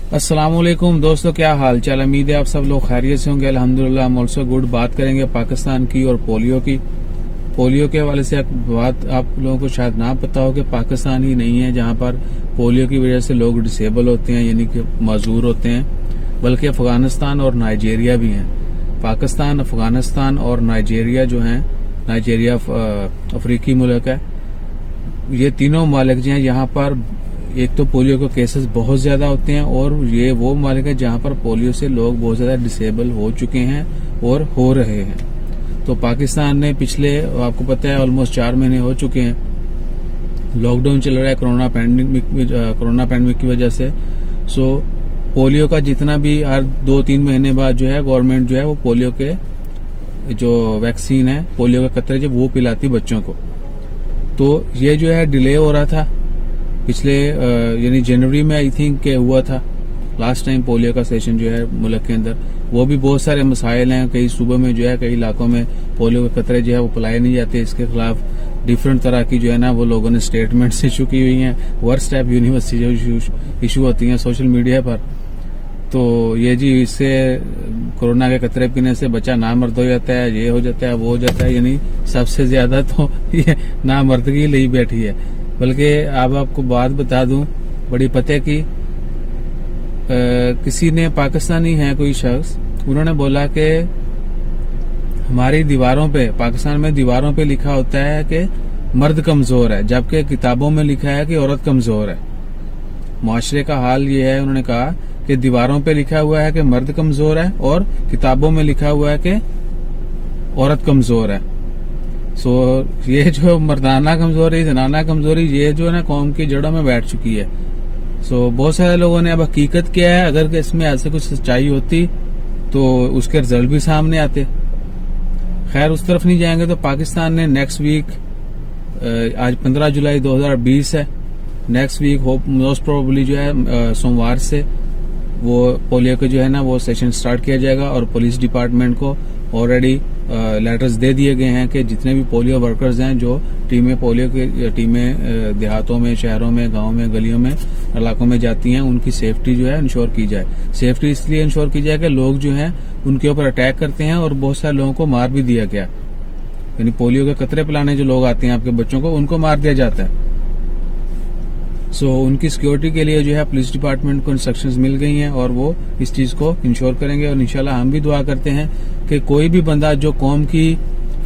अस्सलामुअलैकुम दोस्तों, क्या हाल चाल। उम्मीद है आप सब लोग खैरियत से होंगे। अल्हम्दुलिल्लाह हम ऑल्सो गुड। बात करेंगे पाकिस्तान की और पोलियो की। पोलियो के हवाले से एक बात आप लोगों को शायद ना पता हो कि पाकिस्तान ही नहीं है जहां पर पोलियो की वजह से लोग डिसेबल होते हैं, यानी कि माजूर होते हैं, बल्कि अफगानिस्तान और नाइजीरिया भी हैं। पाकिस्तान, अफगानिस्तान और नाइजीरिया जो हैं, नाइजीरिया अफ्रीकी मुल्क है, ये तीनों ममालिक जो हैं यहाँ पर एक तो पोलियो के केसेस बहुत ज्यादा होते हैं और ये वो ममालिक है जहां पर पोलियो से लोग बहुत ज्यादा डिसेबल हो चुके हैं और हो रहे हैं। तो पाकिस्तान ने पिछले, आपको पता है, ऑलमोस्ट 4 महीने हो चुके हैं, लॉकडाउन चल रहा है कोरोना पैंडेमिक की वजह से। सो पोलियो का जितना भी हर 2-3 महीने बाद जो है गवर्नमेंट जो है वो पोलियो के जो वैक्सीन है, पोलियो के कतरे जो वो पिलाती बच्चों को। तो ये जो है डिले हो रहा था पिछले यानी जनवरी में आई थिंक के हुआ था लास्ट टाइम पोलियो का सेशन जो है मुल्क के अंदर। वो भी बहुत सारे मसाइल हैं, कई सूबों में जो है, कई इलाकों में पोलियो के कतरे जो है वो पिलाए नहीं जाते। इसके खिलाफ डिफरेंट तरह की जो है ना वो लोगों ने स्टेटमेंट्स इशू की हुई हैं। वर्स्ट टाइप यूनिवर्सिटी जो इशू होती हैं सोशल मीडिया पर। तो ये जी, इससे कोरोना के कतरे पीने से बच्चा नामर्द हो जाता है, ये हो जाता है, वो हो जाता है, यानी सबसे ज्यादा तो ये नामर्दगी ले बैठी है। बल्कि अब आपको बात बता दूं बड़ी पते की, किसी ने, पाकिस्तानी है कोई शख्स, उन्होंने बोला कि हमारी दीवारों पे, पाकिस्तान में दीवारों पे लिखा होता है कि मर्द कमजोर है, जबकि किताबों में लिखा है कि औरत कमजोर है। मुआशरे का हाल ये है, उन्होंने कहा कि दीवारों पे लिखा हुआ है कि मर्द कमजोर है और किताबों में लिखा हुआ है कि औरत कमजोर है। सो ये जो मर्दाना कमजोरी, जनाना कमजोरी, ये जो है ना कौम की जड़ों में बैठ चुकी है। सो बहुत सारे लोगों ने अब हकीकत क्या है, अगर इसमें ऐसे कुछ सच्चाई होती तो उसके रिजल्ट भी सामने आते। खैर उस तरफ नहीं जाएंगे। तो पाकिस्तान ने नेक्स्ट वीक, आज 15 जुलाई 2020 है, नेक्स्ट वीक मोस्ट प्रोबेबली जो है सोमवार से वो पोलियो के जो है ना वो सेशन स्टार्ट किया जाएगा। और पुलिस डिपार्टमेंट को ऑलरेडी लेटर्स दे दिए गए हैं कि जितने भी पोलियो वर्कर्स हैं, जो टीमें पोलियो की टीमें देहातों में, शहरों में, गांव में, गलियों में, इलाकों में जाती हैं, उनकी सेफ्टी जो है इंश्योर की जाए। सेफ्टी इसलिए इंश्योर की जाए कि लोग जो हैं उनके ऊपर अटैक करते हैं और बहुत सारे लोगों को मार भी दिया गया, यानी पोलियो के कतरे पिलाने जो लोग आते हैं आपके बच्चों को, उनको मार दिया जाता है। सो उनकी सिक्योरिटी के लिए जो है पुलिस डिपार्टमेंट को इंस्ट्रक्शंस मिल गई हैं और वो इस चीज को इंश्योर करेंगे। और इंशाल्लाह हम भी दुआ करते हैं कि कोई भी बंदा जो कौम की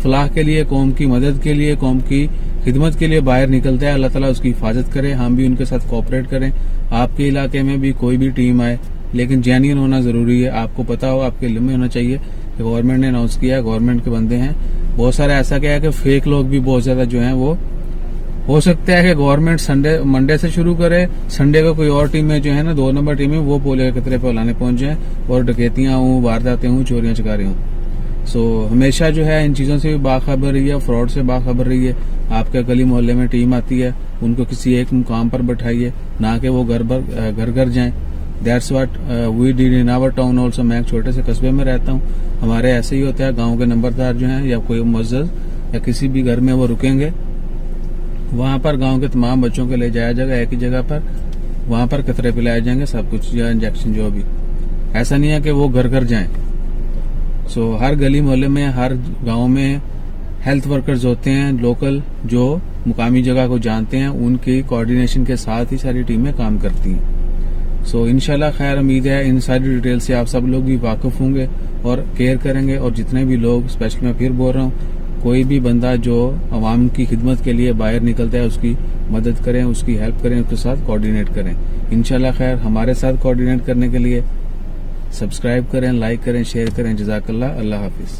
फलाह के लिए, कौम की मदद के लिए, कौम की खिदमत के लिए बाहर निकलता है, अल्लाह ताला उसकी हिफाजत करे। हम भी उनके साथ कोऑपरेट करें। आपके इलाके में भी कोई भी टीम आए, लेकिन जेन्युइन होना जरूरी है। आपको पता हो, आपके इल्म में होना चाहिए कि गवर्नमेंट ने अनाउंस किया है, गवर्नमेंट के बंदे हैं। बहुत सारा ऐसा क्या है कि फेक लोग भी बहुत ज्यादा जो है वो, हो सकता है कि गवर्नमेंट मंडे से शुरू करे, संडे को कोई और टीम में जो है ना 2 नंबर टीम है वो पोलियो के कतरे पे लाने पहुंच जाए और डकैतियां हूं, वारदातें हूं, चोरियां चकारी हूं। सो हमेशा जो है इन चीजों से भी बाखबर रही है, फ्रॉड से बाखबर रही है। आपके गली मोहल्ले में टीम आती है, उनको किसी एक मुकाम पर बैठाइए, ना कि वो घर घर जाएं। That's what we did in our town also. मैं एक छोटे से कस्बे में रहता हूँ, हमारे ऐसे ही होता है। गाँव के नंबरदार जो है या कोई मुअज्जज या किसी भी घर में वो रुकेंगे, वहां पर गांव के तमाम बच्चों को ले जाया जाएगा एक ही जगह पर, वहां पर कतरे पिलाए जाएंगे, सब कुछ या इंजेक्शन जो भी। ऐसा नहीं है कि वो घर घर जाएं। सो हर गली मोहल्ले में, हर गांव में हेल्थ वर्कर्स होते हैं लोकल, जो मुकामी जगह को जानते हैं, उनकी कोऑर्डिनेशन के साथ ही सारी टीमें काम करती हैं। सो इंशाल्लाह खैर, उम्मीद है इन सारी डिटेल से आप सब लोग भी वाकिफ होंगे और केयर करेंगे। और जितने भी लोग, स्पेशली मैं फिर बोल रहा हूँ, कोई भी बंदा जो अवाम की खिदमत के लिए बाहर निकलता है, उसकी मदद करें, उसकी हेल्प करें, उसके साथ कोऑर्डिनेट करें। इंशाल्लाह खैर, हमारे साथ कोऑर्डिनेट करने के लिए सब्सक्राइब करें, लाइक करें, शेयर करें। जज़ाकल्लाह। अल्लाह हाफिज।